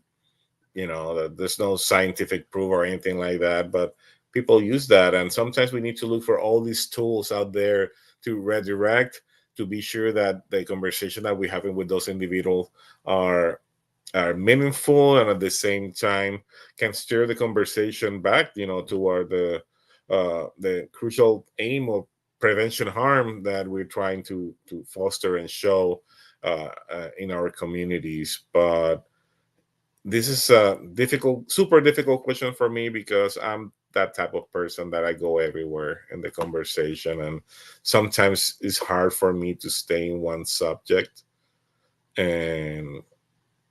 that there's no scientific proof or anything like that, but people use that. And sometimes we need to look for all these tools out there to redirect, to be sure that the conversation that we're having with those individuals are are meaningful, and at the same time can steer the conversation back toward the crucial aim of prevention harm that we're trying to foster and show in our communities. But this is a difficult, super difficult question for me, because I'm that type of person that I go everywhere in the conversation, and sometimes it's hard for me to stay in one subject. And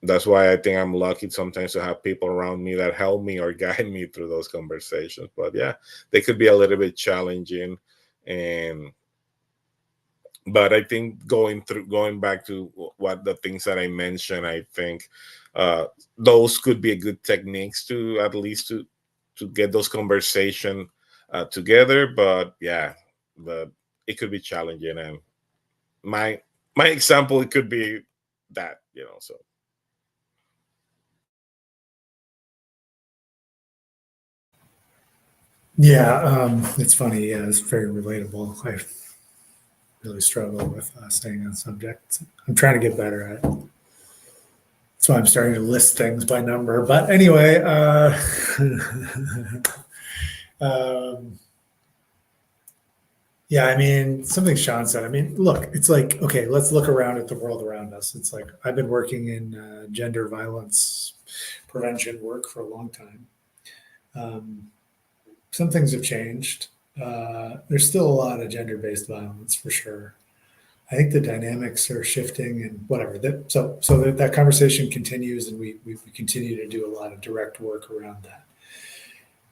that's why I think I'm lucky sometimes to have people around me that help me or guide me through those conversations. But yeah, they could be a little bit challenging. And but I think going back to what the things that I mentioned, I think those could be a good techniques to at least to get those conversation together. But yeah, but it could be challenging. And my my example, it could be that so. Yeah, it's funny. Yeah, it's very relatable. I really struggle with staying on subject. I'm trying to get better at it. That's why I'm starting to list things by number. But anyway, um, yeah, I mean, something Sean said. I mean, look, it's like, okay, let's look around at the world around us. It's like I've been working in gender violence prevention work for a long time. Um, some things have changed. there's still a lot of gender-based violence for sure. I think the dynamics are shifting and whatever. That conversation continues, and we continue to do a lot of direct work around that.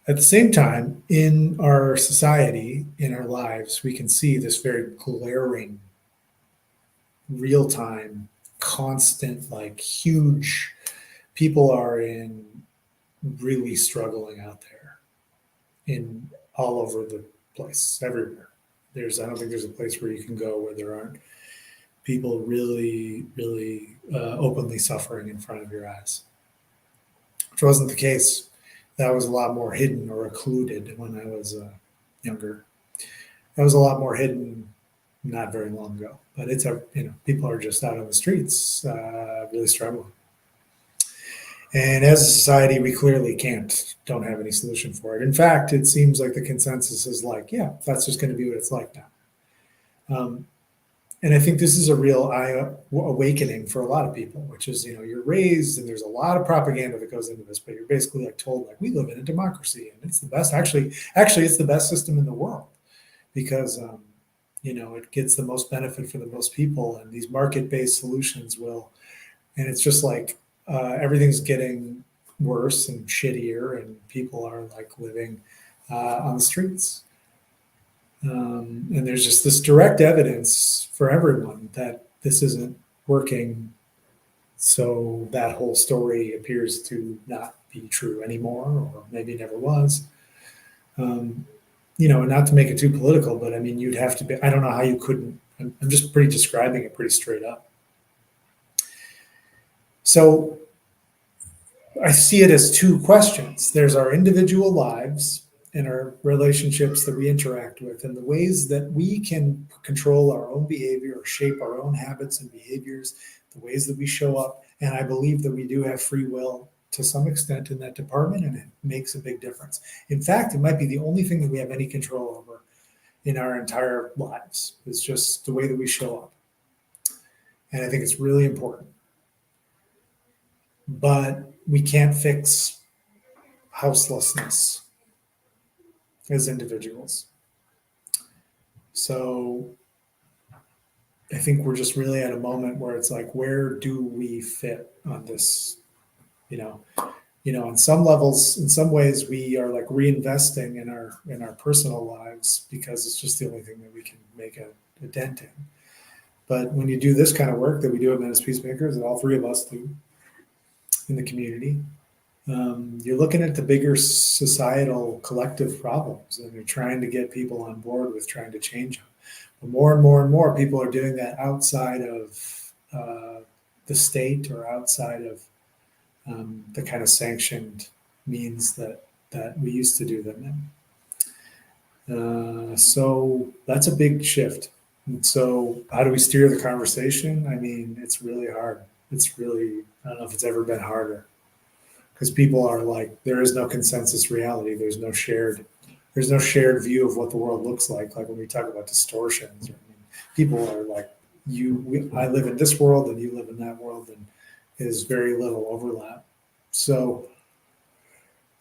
At the same time, in our society, in our lives, we can see this very glaring, real time, constant, like huge people are in really struggling out there in all over the place, everywhere. I don't think there's a place where you can go where there aren't people really, really openly suffering in front of your eyes, which wasn't the case. That was a lot more hidden or occluded when I was younger. That was a lot more hidden not very long ago. But people are just out on the streets really struggling. And as a society, we clearly don't have any solution for it. In fact, it seems like the consensus is like, yeah, that's just going to be what it's like now. And I think this is a real awakening for a lot of people, which is, you're raised and there's a lot of propaganda that goes into this, but you're basically like told like we live in a democracy and it's the best. Actually, it's the best system in the world because, it gets the most benefit for the most people, and these market-based solutions will. And it's just like everything's getting worse and shittier, and people are like living on the streets. And there's just this direct evidence for everyone that this isn't working. So that whole story appears to not be true anymore, or maybe never was. And not to make it too political, but I mean, you'd have to be, I don't know how you couldn't, I'm just describing it pretty straight up. So I see it as two questions. There's our individual lives and our relationships that we interact with, and the ways that we can control our own behavior or shape our own habits and behaviors, the ways that we show up. And I believe that we do have free will to some extent in that department, and it makes a big difference. In fact, it might be the only thing that we have any control over in our entire lives, is just the way that we show up. And I think it's really important. But we can't fix houselessness as individuals. So I think we're just really at a moment where it's like, where do we fit on this? In some levels, in some ways, we are like reinvesting in our personal lives because it's just the only thing that we can make a dent in. But when you do this kind of work that we do at Men as Peacemakers, and all three of us do in the community, you're looking at the bigger societal collective problems, and you're trying to get people on board with trying to change them. But more and more and more people are doing that outside of the state or outside of the kind of sanctioned means that we used to do them in. So that's a big shift. And so how do we steer the conversation? I mean, it's really hard. I don't know if it's ever been harder, because people are like, there is no consensus reality. There's no shared view of what the world looks like. Like when we talk about distortions, people are like, I live in this world and you live in that world, and there's very little overlap. So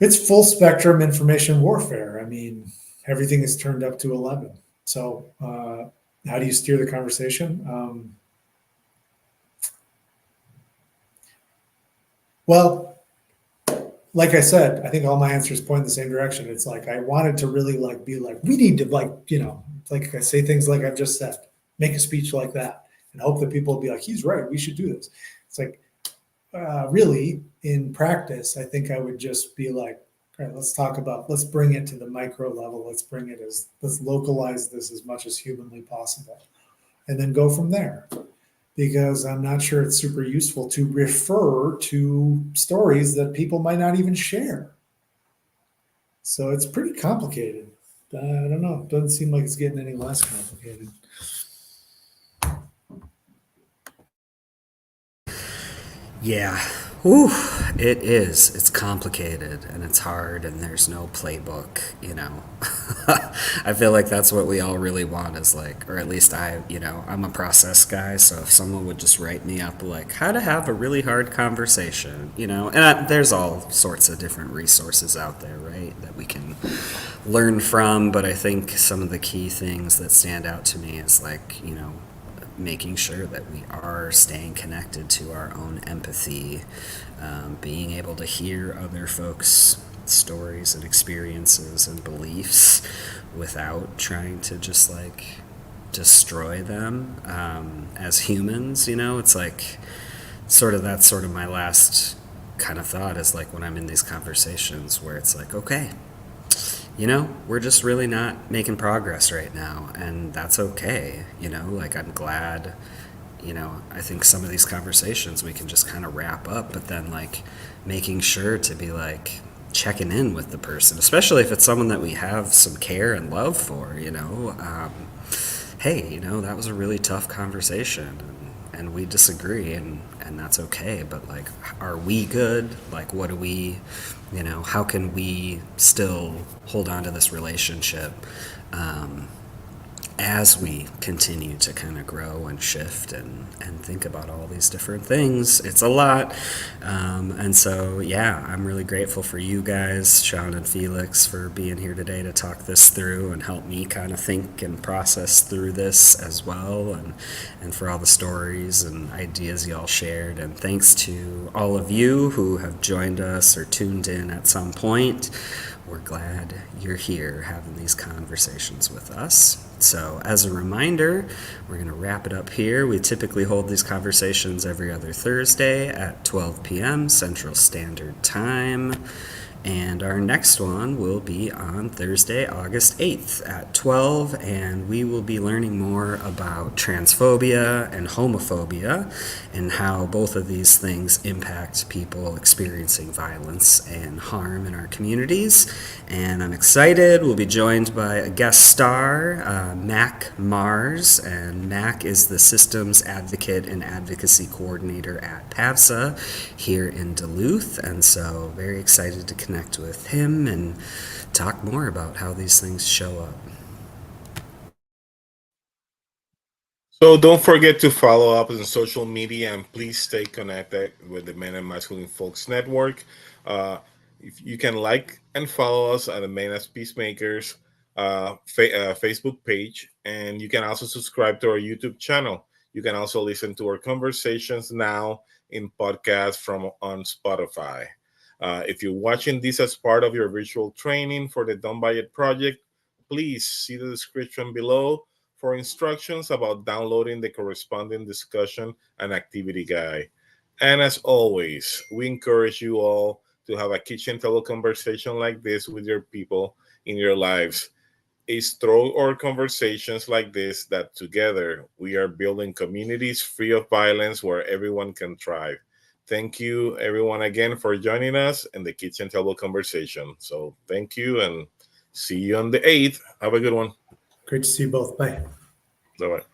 it's full spectrum information warfare. I mean, everything is turned up to 11. So how do you steer the conversation? Well, like I said, I think all my answers point in the same direction. It's like I wanted to really be like, we need to like I say things like I've just said, make a speech like that, and hope that people will be like, he's right, we should do this. It's like really in practice, I think I would just be like, all right, let's bring it to the micro level. Let's localize this as much as humanly possible, and then go from there. Because I'm not sure it's super useful to refer to stories that people might not even share. So it's pretty complicated. I don't know. It doesn't seem like it's getting any less complicated. Yeah. Whew, it is. It's complicated and it's hard and there's no playbook, you know. I feel like that's what we all really want is like, or at least I'm a process guy, so if someone would just write me up like how to have a really hard conversation, there's all sorts of different resources out there, right, that we can learn from, but I think some of the key things that stand out to me is like, making sure that we are staying connected to our own empathy, being able to hear other folks' stories and experiences and beliefs without trying to just like destroy them as humans. It's like that's sort of my last kind of thought is like when I'm in these conversations where it's like, okay, we're just really not making progress right now, and that's okay. Like I'm glad, I think some of these conversations we can just kind of wrap up, but then like making sure to be like checking in with the person, especially if it's someone that we have some care and love for, hey, that was a really tough conversation and we disagree and that's okay, but like, are we good? Like, what do we, how can we still hold on to this relationship as we continue to kind of grow and shift and think about all these different things? It's a lot. And so, yeah, I'm really grateful for you guys, Sean and Felix, for being here today to talk this through and help me kind of think and process through this as well. And for all the stories and ideas y'all shared. And thanks to all of you who have joined us or tuned in at some point. We're glad you're here having these conversations with us. So as a reminder, we're going to wrap it up here. We typically hold these conversations every other Thursday at 12 p.m. Central Standard Time. And our next one will be on Thursday, August 8th at 12, and we will be learning more about transphobia and homophobia and how both of these things impact people experiencing violence and harm in our communities. And I'm excited. We'll be joined by a guest star, Mac Mars, and Mac is the Systems Advocate and Advocacy Coordinator at PAVSA here in Duluth, and so very excited to connect with him and talk more about how these things show up. So don't forget to follow up on social media and please stay connected with the Men and Masculine Folks Network. If you can like and follow us at the Men as Peacemakers Facebook page, and you can also subscribe to our YouTube channel. You can also listen to our conversations now in podcast from on Spotify. If you're watching this as part of your virtual training for the Don't Buy It project, please see the description below for instructions about downloading the corresponding discussion and activity guide. And as always, we encourage you all to have a kitchen table conversation like this with your people in your lives. It's through our conversations like this that together we are building communities free of violence where everyone can thrive. Thank you, everyone, again for joining us in the kitchen table conversation. So, thank you and see you on the 8th. Have a good one. Great to see you both. Bye. Bye bye.